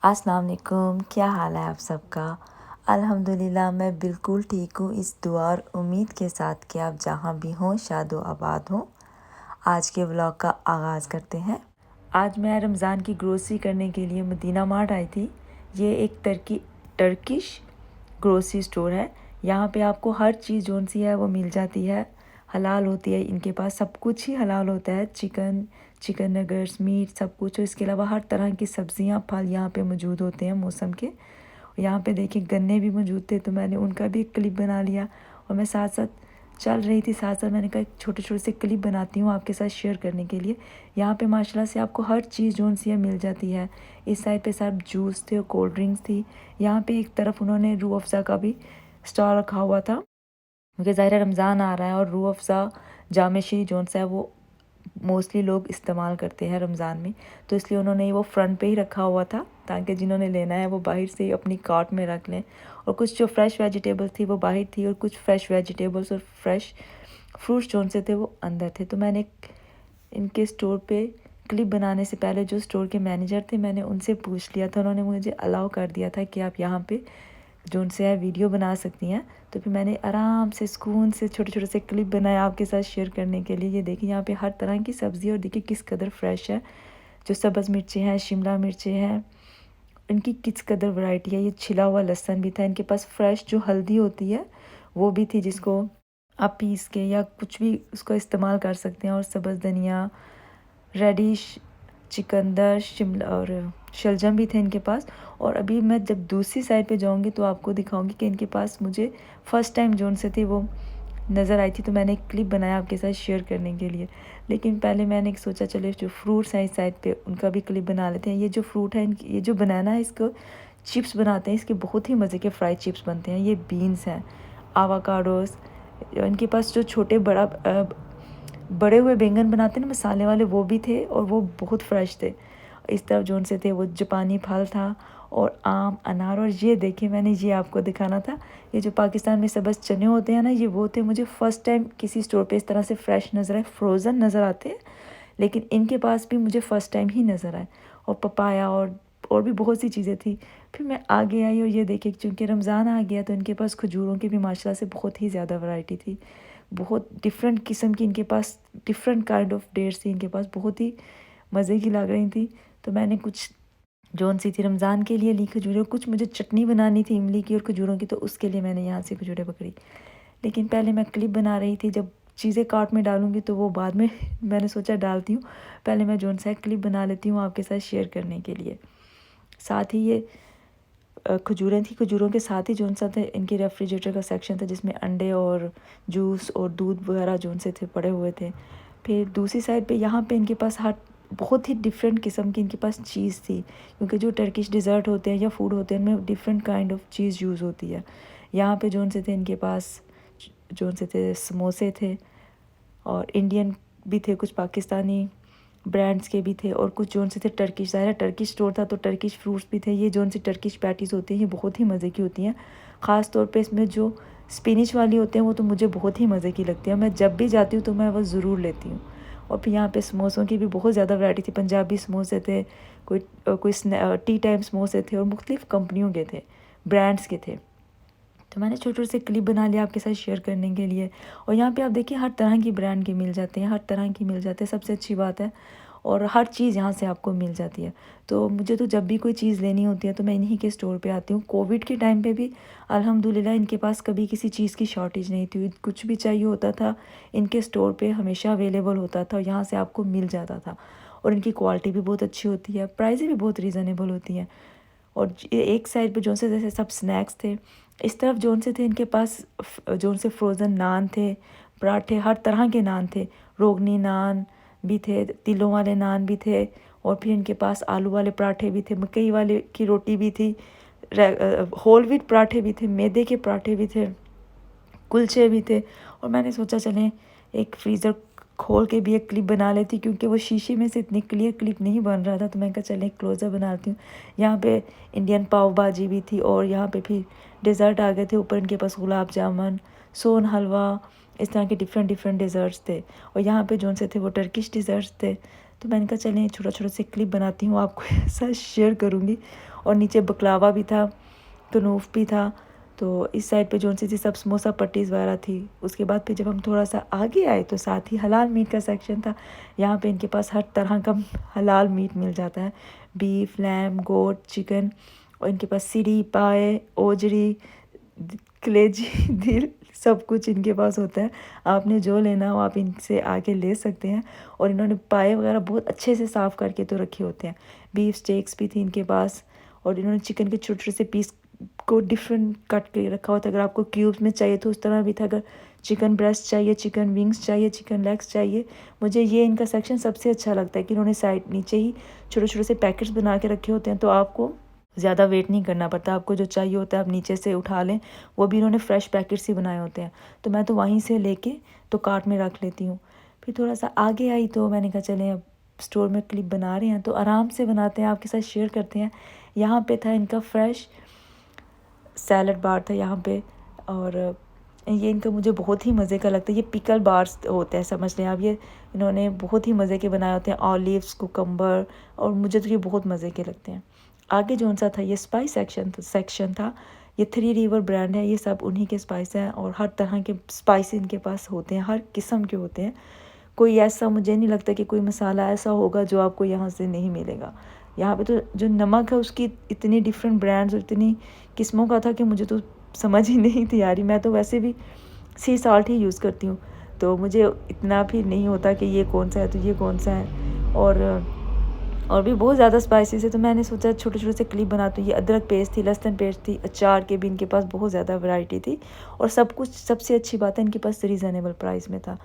अस्सलाम वालेकुम, क्या हाल है आप सबका। अल्हम्दुलिल्लाह मैं बिल्कुल ठीक हूँ। इस दुआ और उम्मीद के साथ कि आप जहाँ भी हों शाद व आबाद हों। आज के व्लॉग का आगाज़ करते हैं। आज मैं रमज़ान की ग्रोसरी करने के लिए मदीना मार्ट आई थी। ये एक टर्किश ग्रोसरी स्टोर है। यहाँ पे आपको हर चीज़ जोन सी है वो मिल जाती है। हलाल होती है, इनके पास सब कुछ ही हलाल होता है। चिकन नगर्स, मीट, सब कुछ। और इसके अलावा हर तरह की सब्ज़ियाँ, फल यहाँ पे मौजूद होते हैं मौसम के। यहाँ पे देखिए गन्ने भी मौजूद थे, तो मैंने उनका भी एक क्लिप बना लिया। और मैं साथ साथ चल रही थी, साथ साथ मैंने कहा छोटे छोटे से क्लिप बनाती हूँ आपके साथ शेयर करने के लिए। यहाँ पे माशाल्लाह से आपको हर चीज़ जोन सी है मिल जाती है। इस साइड पे सब जूस थे और कोल्ड ड्रिंक्स थी। यहाँ पे एक तरफ उन्होंने रूह अफ़ज़ा का भी स्टॉल रखा हुआ था, क्योंकि ज़ाहिर है रमज़ान आ रहा है और रूह अफ़ज़ा जामेशी जोन सा है वो मोस्टली लोग इस्तेमाल करते हैं रमज़ान में। तो इसलिए उन्होंने वो फ्रंट पे ही रखा हुआ था, ताकि जिन्होंने लेना है वो बाहर से ही अपनी कार्ट में रख लें। और कुछ जो फ्रेश वेजिटेबल थी वो बाहर थी, और कुछ फ्रेश वेजिटेबल्स और फ्रेश फ्रूट्स जोन से थे वो अंदर थे। तो मैंने इनके स्टोर पे क्लिप बनाने से पहले जो स्टोर के मैनेजर थे, मैंने उनसे पूछ लिया था। उन्होंने मुझे अलाउ कर दिया था कि आप यहाँ पे जो उनसे है वीडियो बना सकती हैं। तो फिर मैंने आराम से सुकून से छोटे छोटे से क्लिप बनाए आपके साथ शेयर करने के लिए। ये देखिए यहाँ पे हर तरह की सब्ज़ी, और देखिए किस कदर फ्रेश है। जो सब्ज़ मिर्चें हैं, शिमला मिर्चें हैं, इनकी किस कदर वैरायटी है। ये छिला हुआ लहसुन भी था इनके पास। फ्रेश जो हल्दी होती है वो भी थी, जिसको आप पीस के या कुछ भी उसको इस्तेमाल कर सकते हैं। और सब्ज़ धनिया, रेडिश, चिकंदर, शिमला और शलजम भी थे इनके पास। और अभी मैं जब दूसरी साइड पे जाऊंगी तो आपको दिखाऊंगी कि इनके पास मुझे फ़र्स्ट टाइम जोन से थी वो नज़र आई थी। तो मैंने एक क्लिप बनाया आपके साथ शेयर करने के लिए। लेकिन पहले मैंने सोचा चले जो फ्रूट्स हैं इस साइड पे उनका भी क्लिप बना लेते हैं। ये जो फ्रूट है ये जो बनाना है, इसको चिप्स बनाते हैं। इसके बहुत ही मज़े के फ्राइड चिप्स बनते हैं। ये बीन्स हैं, आवाकाडोस, इनके पास जो छोटे बड़े हुए बैंगन बनाते हैं ना मसाले वाले, वो भी थे और वो बहुत फ्रेश थे। इस तरफ जोन से थे वो जापानी फल था, और आम, अनार। और ये देखिए मैंने ये आपको दिखाना था, ये जो पाकिस्तान में सब्ज़ चने होते हैं ना, ये वो थे। मुझे फ़र्स्ट टाइम किसी स्टोर पे इस तरह से फ्रेश नज़र आए। फ्रोज़न नज़र आते हैं, लेकिन इनके पास भी मुझे फ़र्स्ट टाइम ही नज़र आए। और पपाया और भी बहुत सी चीज़ें थी। फिर मैं आगे आई और ये देखिए चूँकि रमज़ान आ गया तो इनके पास खजूरों की भी माशाल्लाह से बहुत ही ज़्यादा वैरायटी थी। बहुत डिफरेंट किस्म की इनके पास, डिफरेंट काइंड ऑफ डेट्स थी इनके पास, बहुत ही मज़े की लग रही थी। तो मैंने कुछ जौन सी थी रमज़ान के लिए ली खजूरें। कुछ मुझे चटनी बनानी थी इमली की और खजूरों की, तो उसके लिए मैंने यहाँ से खजूरें पकड़ी। लेकिन पहले मैं क्लिप बना रही थी, जब चीज़ें कार्ट में डालूंगी तो वो बाद में मैंने सोचा डालती हूँ। पहले मैं जौन सा क्लिप बना लेती हूँ आपके साथ शेयर करने के लिए। साथ ही ये खजूरें थी, खजूरों के साथ ही जौन सा था इनके रेफ्रिजरेटर का सेक्शन था, जिसमें अंडे और जूस और दूध वगैरह जौन से थे पड़े हुए थे। फिर दूसरी साइड पे यहाँ पे इनके पास हर बहुत ही डिफरेंट किस्म की इनके पास चीज़ थी, क्योंकि जो टर्किश डिज़र्ट होते हैं या फूड होते हैं उनमें different kind of cheese use होती है। यहाँ पे जौन से थे इनके पास, जौन से थे समोसे थे, और इंडियन भी थे, कुछ पाकिस्तानी ब्रांड्स के भी थे, और कुछ जोन से थे टर्किश। ज़ाहिर है टर्किश स्टोर था तो टर्किश फ्रूट्स भी थे। ये जोन सी टर्किश पैटीज़ होती हैं ये बहुत ही मज़े की होती हैं। ख़ास तौर पे इसमें जो स्पिनिच वाली होते हैं वो तो मुझे बहुत ही मज़े की लगती है। मैं जब भी जाती हूँ तो मैं वो ज़रूर लेती हूँ। और फिर यहाँ पे समोसों की भी बहुत ज़्यादा वैरायटी थी। पंजाबी समोसे थे, कोई टी टाइम समोसे थे, और मुख्तलिफ़ कंपनियों के थे, ब्रांड्स के थे। तो मैंने छोटे छोटे से क्लिप बना लिया आपके साथ शेयर करने के लिए। और यहाँ पे आप देखिए हर तरह की ब्रांड के मिल जाते हैं, हर तरह की मिल जाते हैं, सबसे अच्छी बात है। और हर चीज़ यहाँ से आपको मिल जाती है। तो मुझे तो जब भी कोई चीज़ लेनी होती है तो मैं इन्हीं के स्टोर पे आती हूँ। कोविड के टाइम पे भी अल्हम्दुलिल्लाह इनके पास कभी किसी चीज़ की शॉर्टेज नहीं थी। कुछ भी चाहिए होता था इनके स्टोर पे हमेशा अवेलेबल होता था, और यहाँ से आपको मिल जाता था। और इनकी क्वालिटी भी बहुत अच्छी होती है, प्राइसें भी बहुत रीज़नेबल होती हैं। और एक साइड पे जोन से जैसे सब स्नैक्स थे, इस तरफ जोन से थे इनके पास जोन से फ्रोज़न नान थे, पराठे, हर तरह के नान थे। रोगनी नान भी थे, तिलों वाले नान भी थे, और फिर इनके पास आलू वाले पराठे भी थे, मकई वाले की रोटी भी थी, होल व्हीट पराठे भी थे, मैदे के पराठे भी थे, कुलचे भी थे। और मैंने सोचा चलें एक फ्रीज़र खोल के भी एक क्लिप बना लेती, क्योंकि वो शीशे में से इतनी क्लियर क्लिप नहीं बन रहा था। तो मैंने कहा चलें क्लोज़र बनाती हूँ। यहाँ पे इंडियन पाव भाजी भी थी, और यहाँ पे फिर डेज़र्ट आ गए थे ऊपर इनके पास, गुलाब जामुन, सोन हलवा, इस तरह के डिफरेंट डिफरेंट डेज़र्ट्स थे। और यहाँ पे जोन से थे वो टर्किश डेज़र्ट्स थे। तो मैंने कहा चलें छोटा छोटा से क्लिप बनाती हूँ, आपको साथ शेयर करूँगी। और नीचे बकलावा भी था, कनूफ भी था। तो इस साइड पे जो सी थी सब समोसा पट्टीज़ वगैरह थी। उसके बाद फिर जब हम थोड़ा सा आगे आए तो साथ ही हलाल मीट का सेक्शन था। यहाँ पे इनके पास हर तरह का हलाल मीट मिल जाता है, बीफ, लैम, गोट, चिकन। और इनके पास सीरी, पाए, ओजरी, कलेजी, दिल, सब कुछ इनके पास होता है। आपने जो लेना हो आप इनसे आके ले सकते हैं। और इन्होंने पाए वगैरह बहुत अच्छे से साफ़ करके तो रखे होते हैं। बीफ स्टेक्स भी थी इनके पास। और इन्होंने चिकन के छोटे छोटे से पीस को डिफरेंट कट के रखा होता है। अगर आपको क्यूब्स में चाहिए तो उस तरह भी था। अगर चिकन ब्रेस्ट चाहिए, चिकन विंग्स चाहिए, चिकन लेग्स चाहिए। मुझे ये इनका सेक्शन सबसे अच्छा लगता है कि इन्होंने साइड नीचे ही छोटे छोटे से पैकेट्स बना के रखे होते हैं, तो आपको ज़्यादा वेट नहीं करना पड़ता। आपको जो चाहिए होता है आप नीचे से उठा लें। वो भी इन्होंने फ्रेश पैकेट्स ही बनाए होते हैं, तो मैं तो वहीं से लेके तो कार्ट में रख लेती हूँ। फिर थोड़ा सा आगे आई तो मैंने कहा चलें अब स्टोर में क्लिप बना रहे हैं तो आराम से बनाते हैं, आपके साथ शेयर करते हैं। यहाँ पे था इनका फ्रेश सैलड बार था यहाँ पे। और ये इनका मुझे बहुत ही मज़े का लगता है। ये पिकल बार्स होते हैं, समझ लें आप। ये इन्होंने बहुत ही मज़े के बनाए होते हैं, ऑलिव्स, कुकम्बर। और मुझे तो ये बहुत मज़े के लगते हैं। आगे जो सा था ये स्पाइस सेक्शन था। ये 3 रिवर ब्रांड है, ये सब उन्हीं के स्पाइस हैं। और हर तरह के स्पाइस इनके पास होते हैं, हर किस्म के होते हैं। कोई ऐसा मुझे नहीं लगता कि कोई मसाला ऐसा होगा जो आपको यहाँ से नहीं मिलेगा। यहाँ पे तो जो नमक है उसकी इतनी डिफरेंट ब्रांड्स और इतनी किस्मों का था कि मुझे तो समझ ही नहीं थी आ रही। मैं तो वैसे भी सी साल्ट ही यूज़ करती हूँ, तो मुझे इतना भी नहीं होता कि ये कौन सा है तो ये कौन सा है। और भी बहुत ज़्यादा स्पाइसेस है, तो मैंने सोचा छोटे छोटे से क्लिप बनाती हूँ। ये अदरक पेस्ट थी, लहसुन पेस्ट थी, अचार के भी इनके पास बहुत ज़्यादा वैरायटी थी। और सब कुछ सबसे अच्छी बात है इनके पास रीज़नेबल प्राइस में था।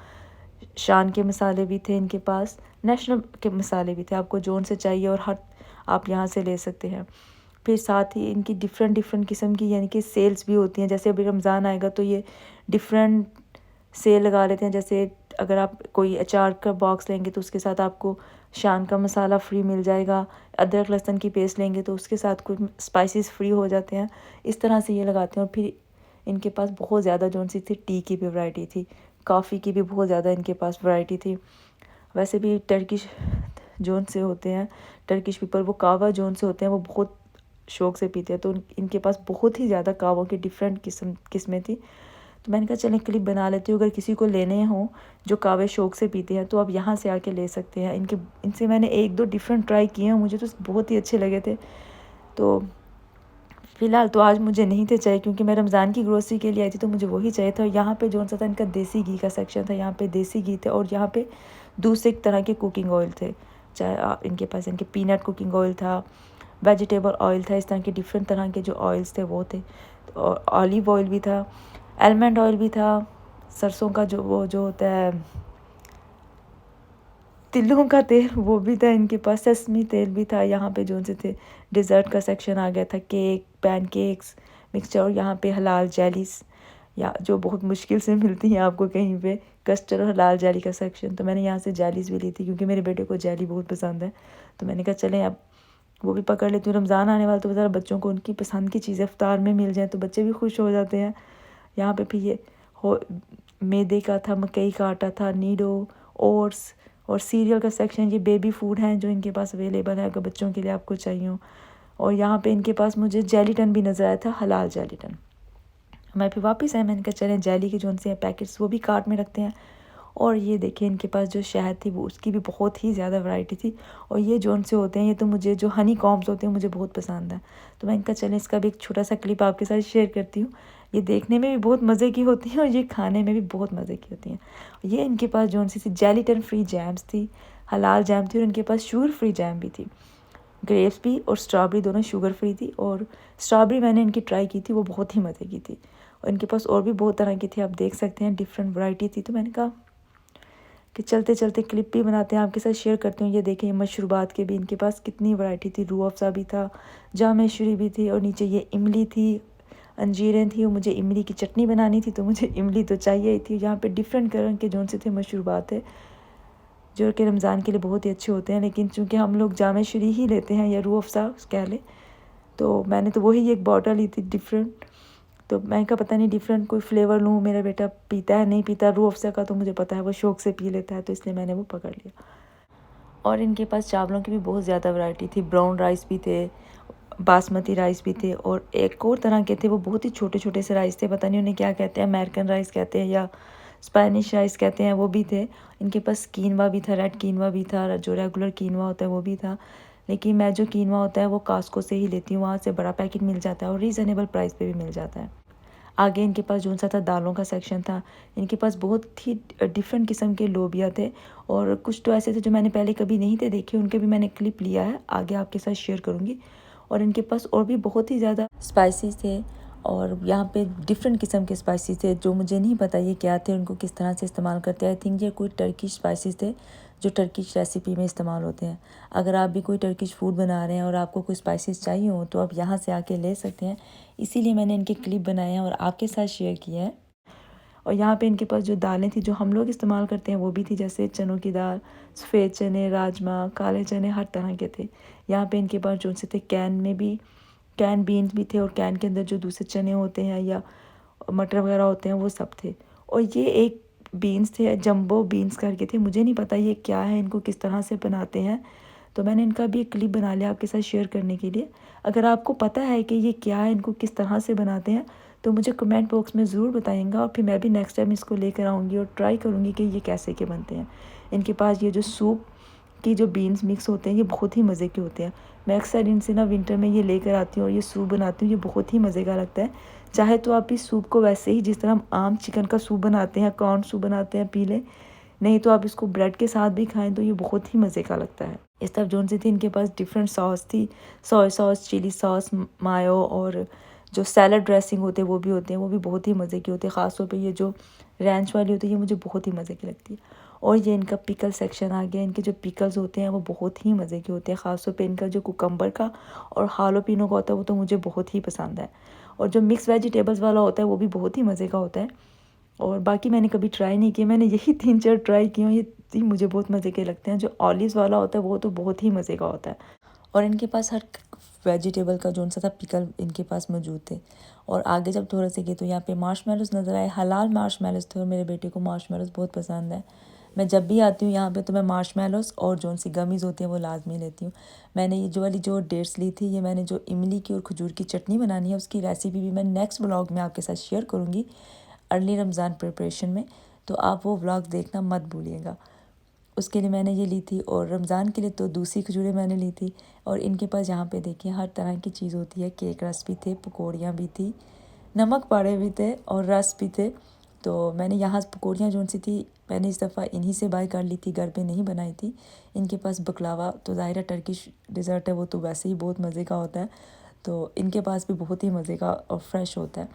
शान के मसाले भी थे इनके पास, नेशनल के मसाले भी थे, आपको जोन से चाहिए और हर आप यहाँ से ले सकते हैं। फिर साथ ही इनकी डिफरेंट डिफरेंट किस्म की यानी कि सेल्स भी होती हैं। जैसे अभी रमज़ान आएगा तो ये डिफरेंट सेल लगा लेते हैं। जैसे अगर आप कोई अचार का बॉक्स लेंगे तो उसके साथ आपको शान का मसाला फ्री मिल जाएगा। अदरक लहसुन की पेस्ट लेंगे तो उसके साथ कुछ स्पाइसेस फ्री हो जाते हैं। इस तरह से ये लगाते हैं। और फिर इनके पास बहुत ज़्यादा जोन सी थी, टी की भी वैरायटी थी, कॉफ़ी की भी बहुत ज़्यादा इनके पास वैरायटी थी। वैसे भी टर्किश जोन से होते हैं, टर्किश पीपल, वो कावा जोन से होते हैं, वो बहुत शौक़ से पीते हैं। तो इनके पास बहुत ही ज़्यादा कावों की डिफरेंट किस्में थी। तो मैंने कहा चलें क्लिप बना लेती हूँ। अगर किसी को लेने हों जो कावे शौक़ से पीते हैं तो आप यहाँ से आके ले सकते हैं। इनसे मैंने 1-2 डिफरेंट ट्राई किए हैं, मुझे तो बहुत ही अच्छे लगे थे। तो फ़िलहाल तो आज मुझे नहीं थे चाहिए क्योंकि मैं रमज़ान की ग्रोसरी के लिए आई थी, तो मुझे वही चाहिए था। यहाँ पे जो सा था इनका देसी घी का सेक्शन था, यहाँ पे देसी घी थे। और यहाँ पे दूसरे तरह के कुकिंग ऑयल थे, चाहे इनके पास इनके पीनट कुकिंग ऑयल था, वेजिटेबल ऑयल था, इस तरह के डिफरेंट तरह के जो ऑयल्स थे वो थे। और ऑलिव ऑयल भी था, आलमंड ऑयल भी था, सरसों का जो होता है तिलों का तेल वो भी था इनके पास, सेसमी तेल भी था। यहाँ पे जो से थे डिज़र्ट का सेक्शन आ गया था, केक, पैनकेक्स, मिक्सचर। और यहाँ पे हलाल जेलीस, या जो बहुत मुश्किल से मिलती हैं आपको कहीं पे, कस्टर्ड और हलाल जेली का सेक्शन। तो मैंने यहाँ से जेलीस भी ली थी क्योंकि मेरे बेटे को जेली बहुत पसंद है। तो मैंने कहा चलें अब वो भी पकड़ लेती हूँ। रमज़ान आने वाला तो ज़रा बच्चों को उनकी पसंद की चीज़ें इफ्तार में मिल जाए तो बच्चे भी खुश हो जाते हैं। यहाँ पे फिर ये मैदे का था, मकई का आटा था, नीडो, ओट्स और सीरियल का सेक्शन। ये बेबी फूड हैं जो इनके पास अवेलेबल है अगर बच्चों के लिए आपको चाहिए हो। और यहाँ पे इनके पास मुझे जेलीटन भी नज़र आया था, हलाल जेलीटन। मैं फिर वापस आया, मैंने कहा चलें जेली के जो से पैकेट्स वो भी कार्ट में रखते हैं। और ये देखिए इनके पास जो शहद थी वो उसकी भी बहुत ही ज़्यादा वैरायटी थी। और ये जोन से होते हैं, ये तो मुझे जो हनी कॉम्ब्स होते हैं मुझे बहुत पसंद है। तो मैं इनका चलें इसका भी एक छोटा सा क्लिप आपके साथ शेयर करती हूँ। ये देखने में भी बहुत मज़े की होती हैं और ये खाने में भी बहुत मज़े की होती हैं। ये इनके पास जोन सी थी जेलीटन फ्री जैम्स थी, हलाल जैम थी। और इनके पास शुगर फ्री जैम भी थी, ग्रेप्स भी और स्ट्रॉबेरी दोनों शुगर फ्री थी। और स्ट्रॉबेरी मैंने इनकी ट्राई की थी, वो बहुत ही मज़े की थी। और इनके पास और भी बहुत तरह की थी, आप देख सकते हैं डिफरेंट वैरायटी थी। तो मैंने कहा कि चलते चलते क्लिप भी बनाते हैं, आपके साथ शेयर करती हूँ। ये देखिए मशरूबात के भी इनके पास कितनी वैरायटी थी, रूह अफ़ज़ा भी था, जामेश्वरी भी थी। और नीचे ये इमली थी, अंजीरें थी। और मुझे इमली की चटनी बनानी थी तो मुझे इमली तो चाहिए ही थी। यहाँ पे डिफरेंट कलर के जोन से थे मशरूबात है जो कि रमज़ान के लिए बहुत ही अच्छे होते हैं। लेकिन चूँकि हम लोग जामेश्वरी ही लेते हैं या रूह अफ़ज़ा कह लें, तो मैंने तो वही एक बॉटल ली थी डिफरेंट। तो मैं का पता नहीं डिफरेंट कोई फ्लेवर लूँ, मेरा बेटा पीता है नहीं पीता रूह अफ़ज़ा का, तो मुझे पता है वो शौक़ से पी लेता है, तो इसलिए मैंने वो पकड़ लिया। और इनके पास चावलों की भी बहुत ज़्यादा वैरायटी थी। ब्राउन राइस भी थे, बासमती राइस भी थे, और एक और तरह के थे, वो बहुत ही छोटे छोटे से राइस थे, पता नहीं उन्हें क्या कहते हैं, अमेरिकन राइस कहते हैं या स्पेनिश राइस कहते हैं, वो भी थे। इनके पास कीनवा भी था, रेड कीनवा भी था, जो रेगुलर कीनवा होता है वो भी था। लेकिन मैं जो कीनवा होता है वो कास्को से ही लेती हूँ, वहाँ से बड़ा पैकेट मिल जाता है और रीज़नेबल प्राइस पे भी मिल जाता है। आगे इनके पास जो सा था दालों का सेक्शन था। इनके पास बहुत ही डिफरेंट किस्म के लोबिया थे, और कुछ तो ऐसे थे जो मैंने पहले कभी नहीं थे देखे, उनके भी मैंने क्लिप लिया है, आगे आपके साथ शेयर करूँगी। और इनके पास और भी बहुत ही ज़्यादा स्पाइसेस थे, और यहाँ पे डिफरेंट किस्म के स्पाइसेस थे जो मुझे नहीं पता ये क्या थे, उनको किस तरह से इस्तेमाल करते हैं। आई थिंक ये कोई टर्किश स्पाइसेस थे जो टर्किश रेसिपी में इस्तेमाल होते हैं। अगर आप भी कोई टर्किश फूड बना रहे हैं और आपको कोई स्पाइसेस चाहिए हो तो आप यहाँ से आके ले सकते हैं, इसीलिए मैंने इनके क्लिप बनाए हैं और आपके साथ शेयर किया है। और यहाँ पे इनके पास जो दालें थी जो हम लोग इस्तेमाल करते हैं वो भी थी, जैसे चनों की दाल, सफ़ेद चने, राजमा, काले चने, हर तरह के थे। यहाँ पे इनके पास जो से थे कैन में भी, कैन बीन्स भी थे, और कैन के अंदर जो दूसरे चने होते हैं या मटर वगैरह होते हैं वो सब थे। और ये एक बीन्स थे, जंबो बीन्स करके थे, मुझे नहीं पता ये क्या है, इनको किस तरह से बनाते हैं, तो मैंने इनका भी एक क्लिप बना लिया आपके साथ शेयर करने के लिए। अगर आपको पता है कि ये क्या है, इनको किस तरह से बनाते हैं, तो मुझे कमेंट बॉक्स में ज़रूर बताइएगा, और फिर मैं भी नेक्स्ट टाइम इसको लेकर आऊँगी और ट्राई करूँगी कि ये कैसे के बनते हैं। इनके पास ये जो सूप की जो बीन्स मिक्स होते हैं ये बहुत ही मज़े के होते हैं। मैं अक्सर इनसे ना विंटर में ये लेकर आती हूँ और ये सूप बनाती हूँ, ये बहुत ही मज़े का लगता है। चाहे तो आप इस सूप को वैसे ही जिस तरह हम आम चिकन का सूप बनाते हैं, कॉर्न सूप बनाते हैं, पी लें, नहीं तो आप इसको ब्रेड के साथ भी खाएं तो ये बहुत ही मज़े का लगता है। इस तरफ जोन सी थी इनके पास डिफरेंट सॉस थी, सोया सॉस, चिली सॉस, मायो, और जो सैलड ड्रेसिंग होते हैं वो भी होते हैं, वो भी बहुत ही मज़े के होते हैं। ख़ास तौर पे ये जो रैंच वाली होती है ये मुझे बहुत ही मज़े की लगती है। और ये इनका पिकल सेक्शन आ गया। इनके जो पिकल्स होते हैं वो बहुत ही मज़े के होते हैं। ख़ास तौर पे इनका जो कुकम्बर का और हालोपिनो का होता है वो तो मुझे बहुत ही पसंद है। और जो मिक्स वेजिटेबल्स वाला होता है वो भी बहुत ही मज़े का होता है। और बाकी मैंने कभी ट्राई नहीं किया, मैंने यही 3-4 ट्राई किए हैं, ये 3 मुझे बहुत मज़े के लगते हैं। जो ऑलिव्स वाला होता है वो तो बहुत ही मज़े का होता है। और इनके पास हर वेजिटेबल का जो सा था पिकल इनके पास मौजूद थे। और आगे जब थोड़ा से गए तो यहाँ पे मार्शमेलोस नज़र आए, हलाल मार्शमेलोस थे, और मेरे बेटे को मार्शमेलोस बहुत पसंद है। मैं जब भी आती हूँ यहाँ पे तो मैं मार्शमेलोस और जो सी गमीज़ होती हैं वो लाजमी लेती हूँ। मैंने ये जो वाली जो डेट्स ली थी, ये मैंने जो इमली की और खजूर की चटनी बनानी है उसकी रेसिपी भी मैं नेक्स्ट व्लॉग में आपके साथ शेयर करूँगी, अर्ली रमज़ान प्रिपरेशन में, तो आप वो व्लॉग देखना मत भूलिएगा। उसके लिए मैंने ये ली थी, और रमज़ान के लिए तो दूसरी खजूरें मैंने ली थी। और इनके पास यहाँ पे देखिए हर तरह की चीज़ होती है, केक रस भी थे, पकौड़ियाँ भी थी, नमक पाड़े भी थे, और रस भी थे। तो मैंने यहाँ पकौड़ियाँ जो सी थी मैंने इस दफ़ा इन्हीं से बाय कर ली थी, घर पे नहीं बनाई थी। इनके पास बकलावा तो ज़ाहिर है टर्किश डिज़र्ट है, वो तो वैसे ही बहुत मज़े का होता है, तो इनके पास भी बहुत ही मज़े का और फ्रेश होता है।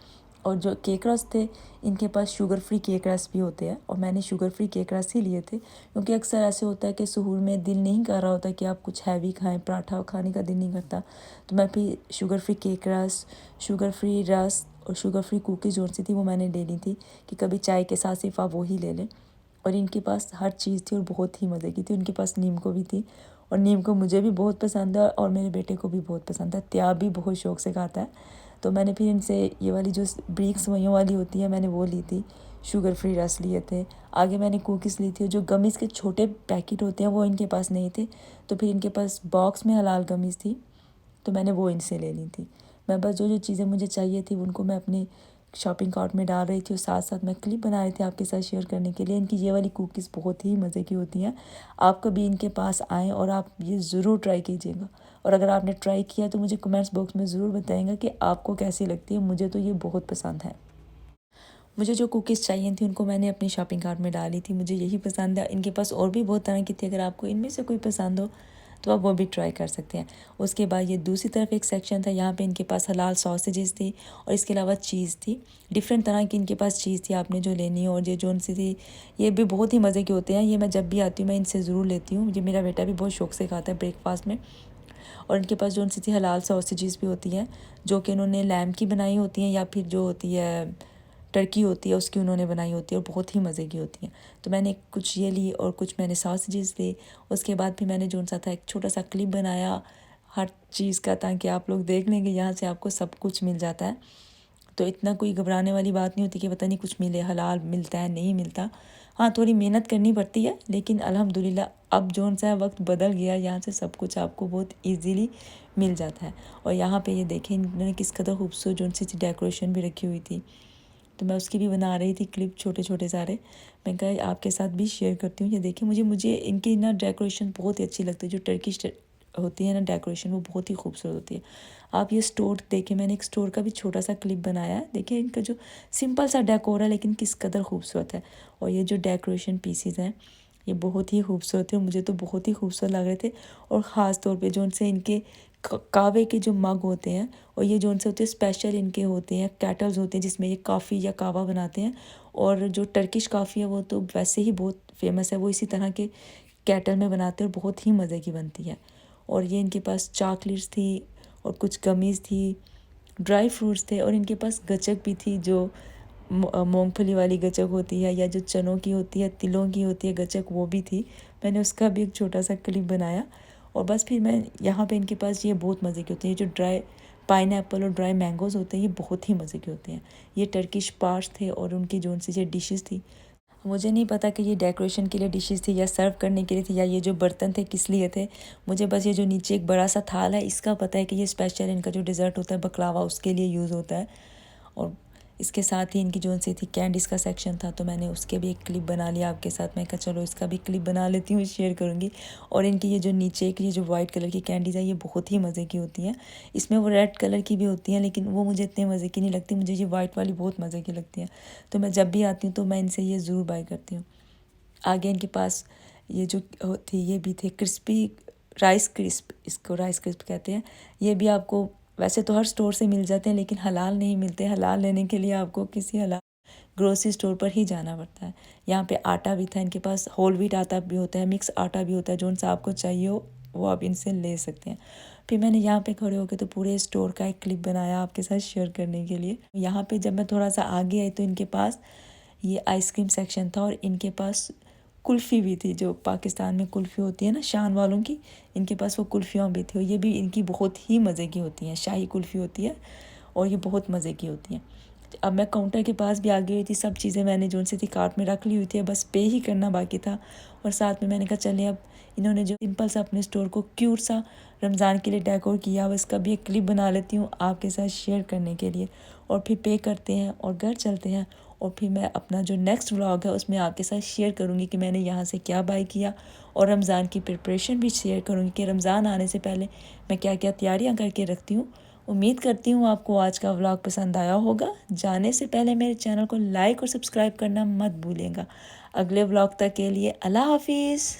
और जो केक रस थे इनके पास शुगर फ्री केक रस भी होते हैं, और मैंने शुगर फ्री केक रस ही लिए थे, क्योंकि अक्सर ऐसे होता है कि सहूर में दिल नहीं कर रहा होता कि आप कुछ हैवी खाएं, पराठा खाने का दिल नहीं करता, तो मैं फिर शुगर फ्री केक रस, शुगर फ्री रस और शुगर फ्री कुकीज़ जो सी थी वो मैंने ले ली थी कि कभी चाय के साथ सिर्फ आप वो ही ले लें। और इनके पास हर चीज़ थी और बहुत ही मज़े की थी। उनके पास नीम को भी थी, और नीम को मुझे भी बहुत पसंद है और मेरे बेटे को भी बहुत पसंद है, त्याब भी बहुत शौक़ से खाता है। तो मैंने फिर इनसे ये वाली जो ब्रिक्स वहीं वाली होती है मैंने वो ली थी, शुगर फ्री रस लिए थे। आगे मैंने कुकीज़ ली थी, जो गमीज़ के छोटे पैकेट होते हैं वो इनके पास नहीं थे, तो फिर इनके पास बॉक्स में हलाल गमीज़ थी, तो मैंने वो इनसे ले ली थी। मैं बस जो जो चीज़ें मुझे चाहिए थी उनको मैं अपने शॉपिंग कार्ट में डाल रही थी, और साथ साथ मैं क्लिप बना रही थी आपके साथ शेयर करने के लिए। इनकी ये वाली कुकीज़ बहुत ही मज़े की होती हैं। आप कभी इनके पास आएँ और आप ये ज़रूर ट्राई कीजिएगा, और अगर आपने ट्राई किया तो मुझे कमेंट्स बॉक्स में ज़रूर बताएंगा कि आपको कैसी लगती है। मुझे तो ये बहुत पसंद है। मुझे जो कुकीज़ चाहिए थी उनको मैंने अपनी शॉपिंग कार्ट में डाली थी, मुझे यही पसंद है। इनके पास और भी बहुत तरह की थी, अगर आपको इनमें से कोई पसंद हो तो आप वो भी ट्राई कर सकते हैं। उसके बाद ये दूसरी तरफ एक सेक्शन था, यहाँ पे इनके पास हलाल सॉसेजेस थी, और इसके अलावा चीज़ थी, डिफरेंट तरह की इनके पास चीज़ थी, आपने जो लेनी हो। और ये जो सी थी ये भी बहुत ही मज़े के होते हैं, ये मैं जब भी आती हूँ मैं इनसे ज़रूर लेती हूँ। ये मेरा बेटा भी बहुत शौक़ से खाता है ब्रेकफास्ट में। और इनके पास जो सी थी हलाल सॉसेजेस भी होती हैं, जो कि इन्होंने लैम्ब की बनाई होती हैं या फिर जो होती है टर्की होती है उसकी उन्होंने बनाई होती है, और बहुत ही मज़े की होती हैं। तो मैंने कुछ ये ली और कुछ मैंने सॉसेजेस ली। उसके बाद फिर मैंने जो सा था एक छोटा सा क्लिप बनाया हर चीज़ का, ताकि आप लोग देख लेंगे यहाँ से आपको सब कुछ मिल जाता है। तो इतना कोई घबराने वाली बात नहीं होती कि पता नहीं कुछ मिले, हलाल मिलता है नहीं मिलता। हाँ, थोड़ी मेहनत करनी पड़ती है, लेकिन अल्हम्दुलिल्लाह अब जौन सा वक्त बदल गया, यहाँ से सब कुछ आपको बहुत ईजीली मिल जाता है। और यहाँ पे ये देखें इन्होंने किस कदर खूबसूरत जौन सी डेकोरेशन भी रखी हुई थी, तो मैं उसकी भी बना रही थी क्लिप छोटे छोटे सारे। मैं कहा आपके साथ भी शेयर करती हूँ। ये देखिए मुझे इनकी ना डेकोरेशन बहुत ही अच्छी लगती है। जो टर्किश होती है ना डेकोरेशन, वो बहुत ही खूबसूरत होती है। आप ये स्टोर देखें, मैंने एक स्टोर का भी छोटा सा क्लिप बनाया है। देखिए इनका जो सिंपल सा डेकोर है, लेकिन किस कदर खूबसूरत है। और ये जो डेकोरेशन पीसीज हैं, ये बहुत ही खूबसूरत है, मुझे तो बहुत ही खूबसूरत लग रहे थे। और ख़ास तौर पे जो उनसे इनके कावे के जो मग होते हैं, और ये जो उनसे होते हैं स्पेशल इनके होते हैं कैटल्स होते हैं, जिसमें ये काफ़ी या कावा बनाते हैं। और जो टर्किश काफ़ी है वो तो वैसे ही बहुत फेमस है, वो इसी तरह के कैटल में बनाते हैं और बहुत ही मज़े की बनती है। और ये इनके पास चॉकलेट्स थी और कुछ गमीज़ थी, ड्राई फ्रूट्स थे, और इनके पास गचक भी थी, जो मूंगफली वाली गचक होती है, या जो चनों की होती है, तिलों की होती है गचक, वो भी थी। मैंने उसका भी एक छोटा सा क्लिप बनाया। और बस फिर मैं यहाँ पे इनके पास ये बहुत मज़े की होती है, जो ड्राई पाइनएप्पल और ड्राई मैंगोज़ होते हैं, ये बहुत ही मज़े के होते हैं। ये टर्किश पार्ट्स थे और उनकी जो सी ये डिशेस थी। मुझे नहीं पता कि ये डेकोरेशन के लिए डिशेस थी या सर्व करने के लिए थी, या ये जो बर्तन थे किस लिए थे। मुझे बस ये जो नीचे एक बड़ा सा थाल है, इसका पता है कि ये स्पेशल इनका जो डिज़र्ट होता है बकलावा, उसके लिए यूज़ होता है। और इसके साथ ही इनकी जो सी थी कैंडीज़ का सेक्शन था, तो मैंने उसके भी एक क्लिप बना लिया आपके साथ। मैं कहा चलो इसका भी क्लिप बना लेती हूँ, शेयर करूँगी। और इनकी ये जो नीचे की ये जो वाइट कलर की कैंडीज़ है, ये बहुत ही मज़े की होती हैं। इसमें वो रेड कलर की भी होती हैं, लेकिन वो मुझे इतने मज़े की नहीं लगती। मुझे ये वाइट वाली बहुत मज़े की लगती हैं, तो मैं जब भी आती हूँ तो मैं इनसे ये ज़रूर बाय करती हूँ। आगे इनके पास ये जो थी, ये भी थे क्रिस्पी राइस क्रिस्प, इसको राइस क्रिस्प कहते हैं। ये भी आपको वैसे तो हर स्टोर से मिल जाते हैं, लेकिन हलाल नहीं मिलते। हलाल लेने के लिए आपको किसी हलाल ग्रोसरी स्टोर पर ही जाना पड़ता है। यहाँ पे आटा भी था इनके पास, होल व्हीट आटा भी होता है, मिक्स आटा भी होता है, जो सा आपको चाहिए हो वो आप इनसे ले सकते हैं। फिर मैंने यहाँ पे खड़े होकर तो पूरे स्टोर का एक क्लिप बनाया आपके साथ शेयर करने के लिए। यहाँ पे जब मैं थोड़ा सा आगे आई तो इनके पास ये आइसक्रीम सेक्शन था, और इनके पास कुल्फ़ी भी थी, जो पाकिस्तान में कुल्फ़ी होती है ना शान वालों की, इनके पास वो कुल्फ़ियाँ भी थी। और ये भी इनकी बहुत ही मज़े की होती हैं, शाही कुल्फ़ी होती है और ये बहुत मज़े की होती हैं। अब मैं काउंटर के पास भी आ गई हुई थी, सब चीज़ें मैंने जो सी थी कार्ट में रख ली हुई थी, बस पे ही करना बाकी था। और साथ में मैंने कहा चलिए, अब इन्होंने जो सिंपल सा अपने स्टोर को क्यूट सा रमज़ान के लिए डेकोर किया, अब इसका भी एक क्लिप बना लेती हूँ आपके साथ शेयर करने के लिए। और फिर पे करते हैं और घर चलते हैं। और फिर मैं अपना जो नेक्स्ट व्लॉग है उसमें आपके साथ शेयर करूँगी कि मैंने यहाँ से क्या बाय किया, और रमज़ान की प्रिपरेशन भी शेयर करूँगी कि रमज़ान आने से पहले मैं क्या क्या तैयारियाँ करके रखती हूँ। उम्मीद करती हूँ आपको आज का व्लॉग पसंद आया होगा। जाने से पहले मेरे चैनल को लाइक और सब्सक्राइब करना मत भूलिएगा। अगले व्लॉग तक के लिए अल्लाह हाफिज़।